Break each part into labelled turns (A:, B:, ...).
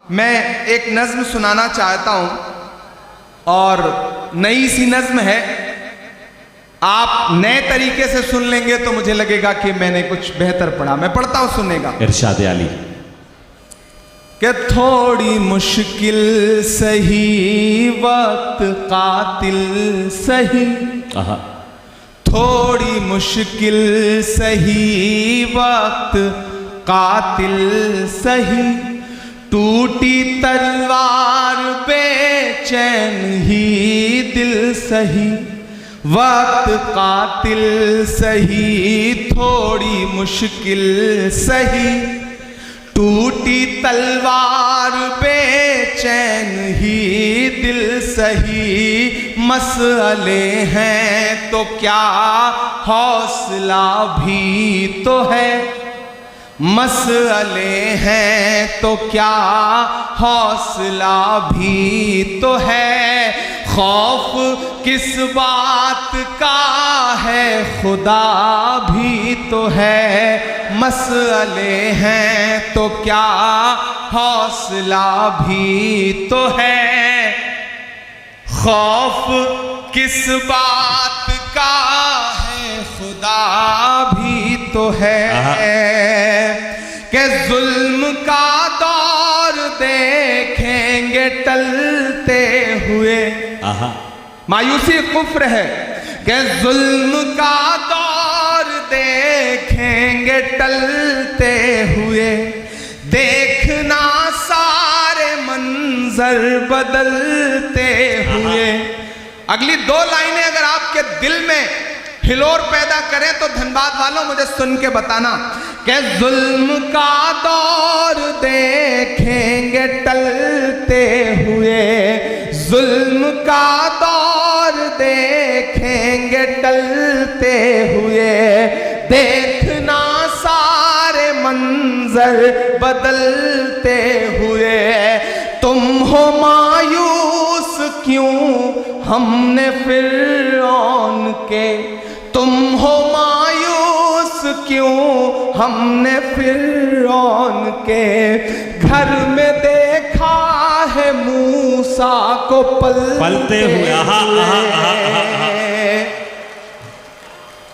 A: मैं एक नज्म सुनाना चाहता हूं और नई सी नज्म है। आप नए तरीके से सुन लेंगे तो मुझे लगेगा कि मैंने कुछ बेहतर पढ़ा। मैं पढ़ता हूं, सुनेगा।
B: इरशाद आली
A: कि थोड़ी मुश्किल सही वक्त कातिल सही, थोड़ी मुश्किल सही वक्त कातिल सही, टूटी तलवार बेचैन ही दिल सही, वक्त कातिल सही थोड़ी मुश्किल सही, टूटी तलवार बेचैन ही दिल सही, मसले हैं तो क्या हौसला भी तो है, मसले हैं तो क्या हौसला भी तो है, खौफ किस बात का है खुदा भी तो है, मसले हैं तो क्या हौसला भी तो है, खौफ किस बात का है खुदा भी तो है, कि जुल्म का दौर देखेंगे टलते हुए, मायूसी कुफ्र है, कि जुल्म का दौर देखेंगे टलते हुए, देखना सारे मंजर बदलते हुए। अगली दो लाइनें अगर आपके दिल में हिलोर पैदा करें तो धनबाद वालों मुझे सुन के बताना कि जुल्म का दौर देखेंगे टलते हुए, जुल्म का दौर देखेंगे टलते हुए, देखना सारे मंजर बदलते हुए, तुम हो मायूस क्यों हमने फिरौन के, तुम हो मायूस क्यों हमने फिरौन के, घर में देखा है मूसा को पलते हुए।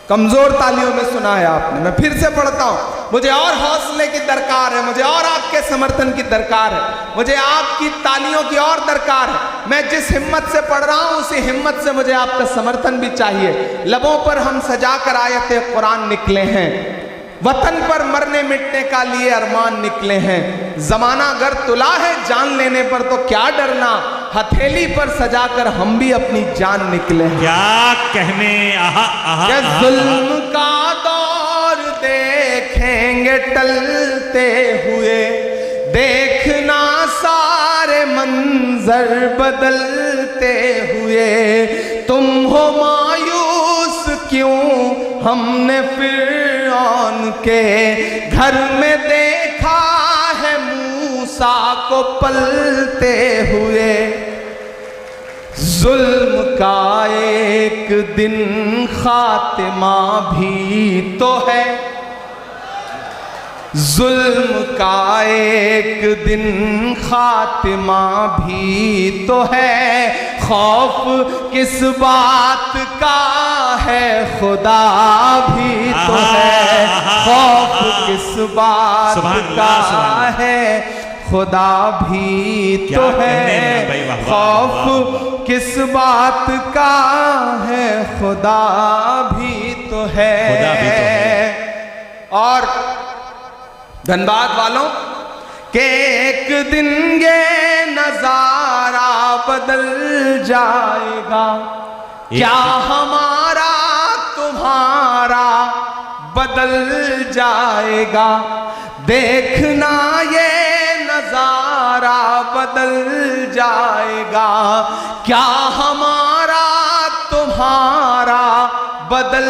A: कमजोर तालियों में सुना है आपने। मैं फिर से पढ़ता हूं, मुझे और हौसले की दरकार है, मुझे और आपके समर्थन की दरकार है, मुझे आपकी तालियों की और दरकार है। मैं जिस हिम्मत से पढ़ रहा हूं उसी हिम्मत से मुझे आपका समर्थन भी चाहिए। लबों पर हम सजा कर आयते कुरान निकले हैं, वतन पर मरने मिटने का लिए अरमान निकले हैं, जमाना अगर तुला है जान लेने पर तो क्या डरना, हथेली पर सजाकर हम भी अपनी जान निकले हैं।
B: क्या कहने
A: जुल्म का दौर देखेंगे टलते हुए, देखना सारे मंजर बदलते हुए, तुम हो मायूस क्यों हमने फिरौन के, घर में देखा है मूसा को पलते हुए, जुल्म का एक दिन खातिमा भी तो है, जुल्म का एक दिन खातिमा भी तो है, खौफ किस बात का है खुदा भी तो है, खौफ किस बात का है खुदा भी तो है, खौफ किस बात का है खुदा भी तो है। और धनबाद वालों के एक दिन ये नजारा बदल जाएगा, क्या हमारा तुम्हारा बदल जाएगा, देखना ये नजारा बदल जाएगा, क्या हमारा तुम्हारा बदल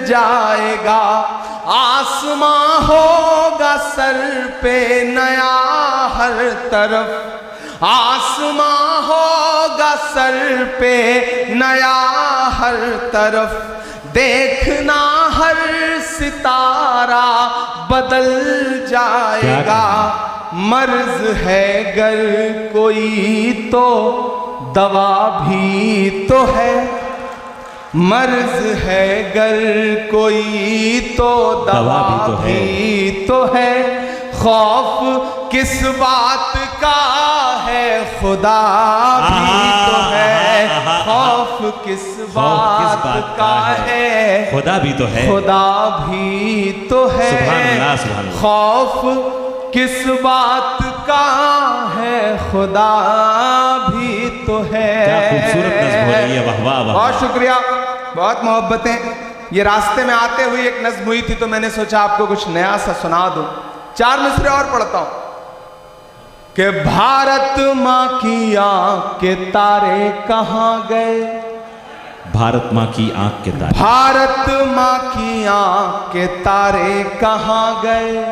A: जाएगा, आसमां होगा सर पे नया हर तरफ, आसमां होगा सर पे नया हर तरफ, देखना हर सितारा बदल जाएगा, मर्ज है गर कोई तो दवा भी तो है, मर्ज है गर कोई तो दवा भी तो है, खौफ किस बात का है खुदा भी तो है, खौफ किस बात का है
B: खुदा भी तो है,
A: खुदा भी तो है,
B: सुभान अल्लाह सुभान अल्लाह।
A: खौफ किस बात का है खुदा भी तो है।
B: क्या खूबसूरत नज़्म हो रही है, वाह वाह वाह।
A: बहुत शुक्रिया, बहुत मोहब्बतें। ये रास्ते में आते हुए एक नज़्म हुई थी तो मैंने सोचा आपको कुछ नया सा सुना दूं। 4 मिसरे और पढ़ता हूं कि भारत माँ की आंख के तारे कहाँ गए,
B: भारत माँ की आंख के तारे,
A: भारत माँ की आंख के तारे कहाँ गए,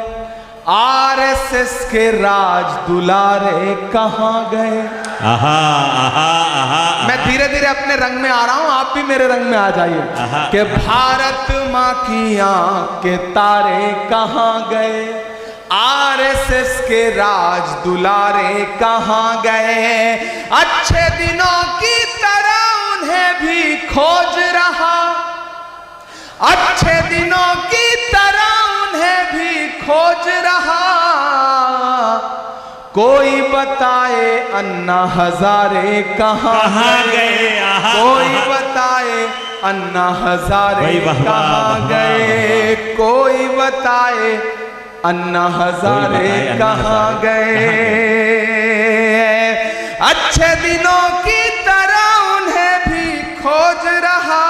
A: आरएसएस के राज दुलारे कहाँ गए।
B: आहा आहा आहा।
A: मैं धीरे धीरे अपने रंग में आ रहा हूं, आप भी मेरे रंग में आ जाइए कि भारत माँ की आंख के तारे कहाँ गए, आरएसएस के राज दुलारे कहाँ गए, अच्छे दिनों की तरह उन्हें भी खोज रहा, अच्छे दिनों की तरह उन्हें भी खोज रहा, कोई बताए अन्ना हजारे कहाँ गए, कोई बताए अन्ना हजारे कहाँ गए, कोई बताए अन्ना हजारे कहाँ गए, अच्छे दिनों की तरह उन्हें भी खोज रहा,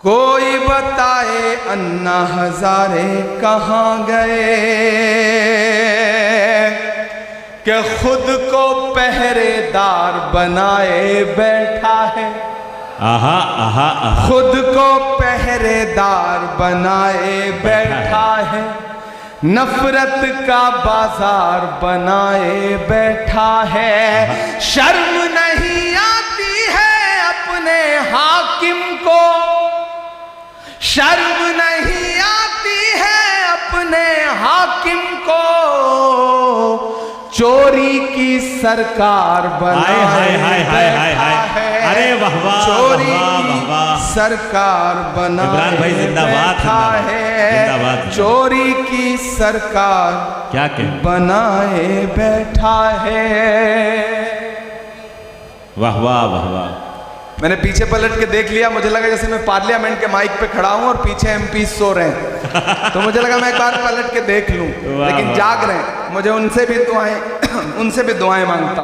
A: कोई बताए अन्ना हजारे कहाँ गए, कि खुद को पहरेदार बनाए बैठा है,
B: आहा आहा आहा।
A: खुद को पहरेदार बनाए बैठा है, नफरत का बाजार बनाए बैठा है, शर्म नहीं आती है अपने हाकिम को, शर्म नहीं आती है अपने हाकिम को, चोरी की सरकार बनाए बैठा है,
B: अरे वाह वाह,
A: चोरी
B: वाह वाह,
A: सरकार बनाए
B: इमरान भाई जिंदाबाद,
A: बैठा है,
B: जिंदाबाद।
A: चोरी की सरकार
B: क्या कहें,
A: बनाए बैठा है।
B: वाह वाह वाह वाह।
A: मैंने पीछे पलट के देख लिया, मुझे लगा जैसे मैं पार्लियामेंट के माइक पे खड़ा हूं और पीछे एमपी सो रहे हैं, तो मुझे लगा मैं एक बार पलट के देख लूं, लेकिन जाग रहे हैं। मुझे उनसे भी दुआएं मांगता हूं।